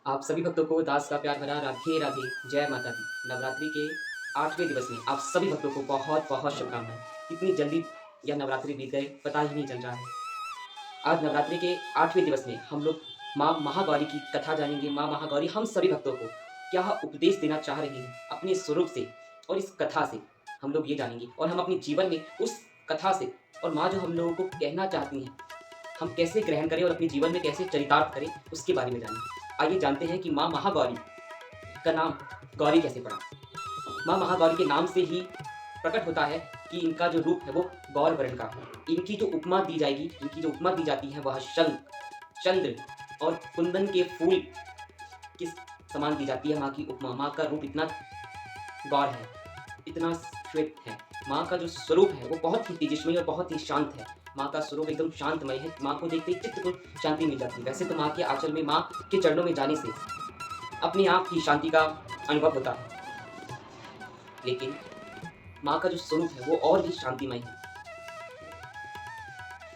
आप सभी भक्तों को दास का प्यार भरा राधे राधे। जय माता दी। नवरात्रि के 8वें दिवस में आप सभी भक्तों को बहुत बहुत शुभकामनाएं। कितनी जल्दी यह नवरात्रि बीत गए पता ही नहीं चल रहा है। आज नवरात्रि के 8वें दिवस में हम लोग माँ महागौरी की कथा जानेंगे। माँ महागौरी हम सभी भक्तों को क्या उपदेश देना चाह रही हैं अपने स्वरूप से और इस कथा से हम लोग ये जानेंगे और हम अपने जीवन में उस कथा से और माँ जो हम लोगों को कहना चाहती हैं हम कैसे ग्रहण करें और अपने जीवन में कैसे चरितार्थ करें उसके बारे में जानेंगे। आइए जानते हैं कि माँ महागौरी का नाम गौरी कैसे पड़ा। माँ महागौरी के नाम से ही प्रकट होता है कि इनका जो रूप है वो गौर वर्ण का है। इनकी जो उपमा दी जाएगी, इनकी जो उपमा दी जाती है वह शंख, चंद्र और कुंदन के फूल किस समान दी जाती है। माँ की उपमा, माँ का रूप इतना गौर है, इतना श्वेत है। माँ का जो स्वरूप है वो बहुत ही तेजस्वी और बहुत ही शांत है। माँ का स्वरूप एकदम शांतमय है। माँ को देखते ही चित्त को शांति मिल जाती है। वैसे तो माँ के आंचल में, माँ के चरणों में जाने से अपने आप ही शांति का अनुभव होता है, लेकिन माँ का जो स्वरूप है वो और भी शांतिमय है।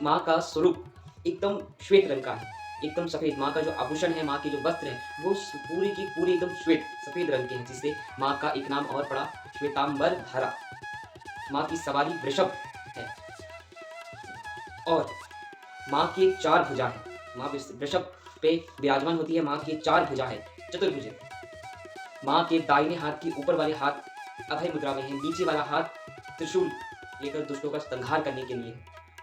माँ का स्वरूप एकदम श्वेत रंग का है, एकदम सफेद। माँ का जो आभूषण है, माँ के जो वस्त्र हैं वो पूरे की पूरे एकदम श्वेत सफेद रंग के हैं, जिससे माँ का एक नाम और पड़ा श्वेतांबर धरा। माँ की सवारी वृषभ है और माँ की 4 भुजा है। माँ वृषभ पे विराजमान होती है। माँ की 4 भुजा है, चतुर्भुज। माँ के दाहिने हाथ के ऊपर वाले हाथ अभय मुद्रा में है, नीचे वाला हाथ त्रिशूल लेकर दुष्टों का संहार करने के लिए,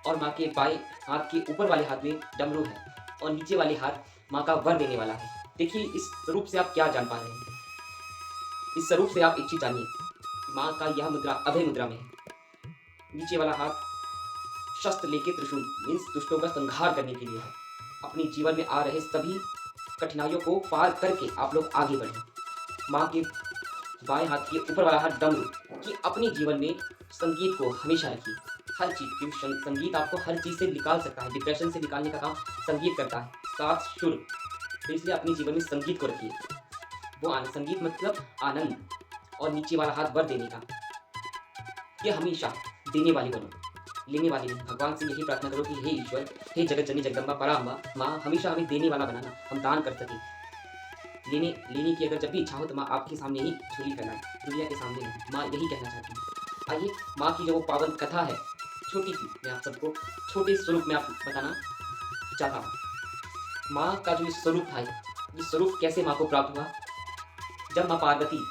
और माँ के बाएं हाथ के ऊपर वाले हाथ में डमरू है और नीचे वाले हाथ माँ का वर देने वाला है। देखिए इस स्वरूप से आप क्या जान पा रहे हैं। इस स्वरूप से आप एक चीज जानिए, माँ का यह मुद्रा अभय मुद्रा में है, नीचे वाला हाथ शस्त्र लेके त्रिशूल मीन्स दुष्टों का संहार करने के लिए है। अपने जीवन में आ रहे सभी कठिनाइयों को पार करके आप लोग आगे बढ़ें। माँ के बाएं हाथ के ऊपर वाला हाथ डमरू कि अपने जीवन में संगीत को हमेशा रखिए। हर चीज, क्योंकि संगीत आपको हर चीज से निकाल सकता है। डिप्रेशन से निकालने का काम संगीत करता है, सात सुर। तो इसलिए अपने जीवन में संगीत को रखिए। वो आनंद, संगीत मतलब आनंद। और नीचे वाला हाथ वर देने का, ये हमेशा देने वाली बनो, लेने वाली नहीं। भगवान से यही प्रार्थना करो कि हे ईश्वर, हे जगत जननी जगदम्बा पराम्बा, माँ हमेशा हमें देने वाला बनाना, हम दान कर सकें। लेने की अगर जब भी इच्छा हो तो माँ आपके सामने ही झोली फैलाए, दुनिया के सामने नहीं। माँ यही कहना चाहती है। आइए माँ की जो पावन कथा है, छोटी सी मैं आप सबको छोटे स्वरूप में आप बताना चाहता हूँ। माँ का जो स्वरूप था, ये स्वरूप कैसे माँ को प्राप्त हुआ। जब माँ पार्वती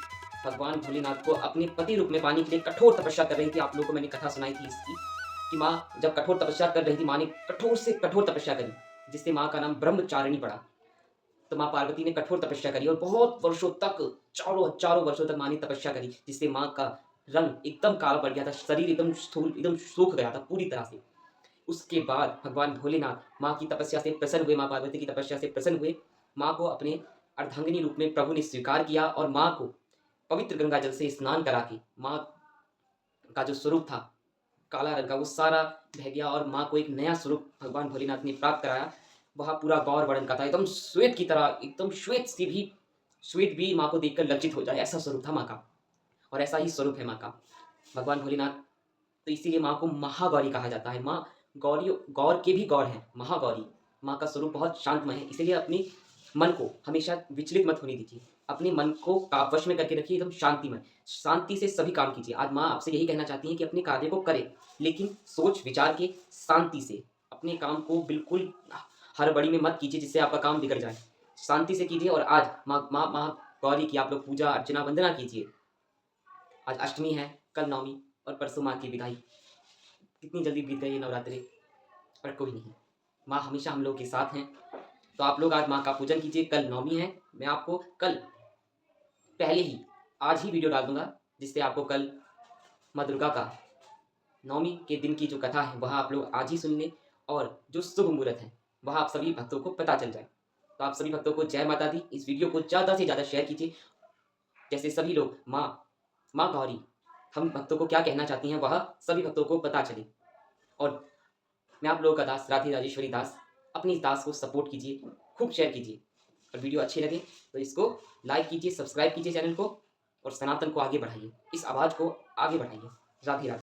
भगवान भोलेनाथ को अपने पति रूप में पाने के लिए कठोर तपस्या कर रही थी, आप लोगों को मैंने कथा सुनाई थी इसकी कि माँ जब कठोर तपस्या कर रही थी, माँ ने कठोर से कठोर तपस्या करी, जिससे माँ का नाम ब्रह्मचारिणी पड़ा। तो माँ पार्वती ने कठोर तपस्या करी और बहुत वर्षों तक, चारों वर्षों तक माँ ने तपस्या करी, जिससे माँ का रंग एकदम काला पड़ गया था, शरीर एकदम स्थूल, एकदम सूख गया था पूरी तरह से। उसके बाद भगवान भोलेनाथ माँ की तपस्या से प्रसन्न हुए, माँ पार्वती की तपस्या से प्रसन्न हुए। माँ को अपने अर्धांगिनी रूप में प्रभु ने स्वीकार किया और माँ को पवित्र गंगा जल से स्नान करा के माँ का जो स्वरूप था काला रंग का, वो सारा बह गया और माँ को एक नया स्वरूप भगवान भोलेनाथ ने प्राप्त कराया। वह पूरा गौर वर्ण का था, एकदम श्वेत की तरह, एकदम श्वेत भी माँ को देखकर लज्जित हो जाए, ऐसा स्वरूप था माँ का। और ऐसा ही स्वरूप है माँ का भगवान भोलेनाथ। तो इसीलिए माँ को महागौरी कहा जाता है। माँ गौरी, गौर के भी गौर है महागौरी। माँ का स्वरूप बहुत शांतमय है, इसीलिए अपने मन को हमेशा विचलित मत होने दीजिए। अपने मन को वश में करके रखिए, एकदम शांतिमय, शांति से सभी काम कीजिए। आज माँ आपसे यही कहना चाहती हैं कि अपने कार्य को करें, लेकिन सोच विचार के शांति से अपने काम को बिल्कुल हड़बड़ी में मत कीजिए जिससे आपका काम बिगड़ जाए। शांति से कीजिए और आज माँ गौरी की आप लोग पूजा अर्चना वंदना कीजिए। आज अष्टमी है, कल नवमी और परसों माँ की विदाई। कितनी जल्दी बीत गई ये नवरात्रि, पर कोई नहीं, माँ हमेशा हम लोग के साथ हैं। तो आप लोग आज माँ का पूजन कीजिए। कल नवमी है, मैं आपको कल पहले ही आज ही वीडियो डाल दूंगा, जिससे आपको कल माँ दुर्गा का नवमी के दिन की जो कथा है वह आप लोग आज ही सुन लें, और जो शुभ मुहूर्त है वह आप सभी भक्तों को पता चल जाए। तो आप सभी भक्तों को जय माता दी। इस वीडियो को ज़्यादा से ज़्यादा शेयर कीजिए, जैसे सभी लोग माँ गौरी हम भक्तों को क्या कहना चाहती हैं वह सभी भक्तों को पता चले। और मैं आप लोगों का दास राधे राजेश्वरी दास, अपनी इस दास को सपोर्ट कीजिए, खूब शेयर कीजिए, और वीडियो अच्छे लगे तो इसको लाइक कीजिए, सब्सक्राइब कीजिए चैनल को, और सनातन को आगे बढ़ाइए, इस आवाज़ को आगे बढ़ाइए। राधे राधे।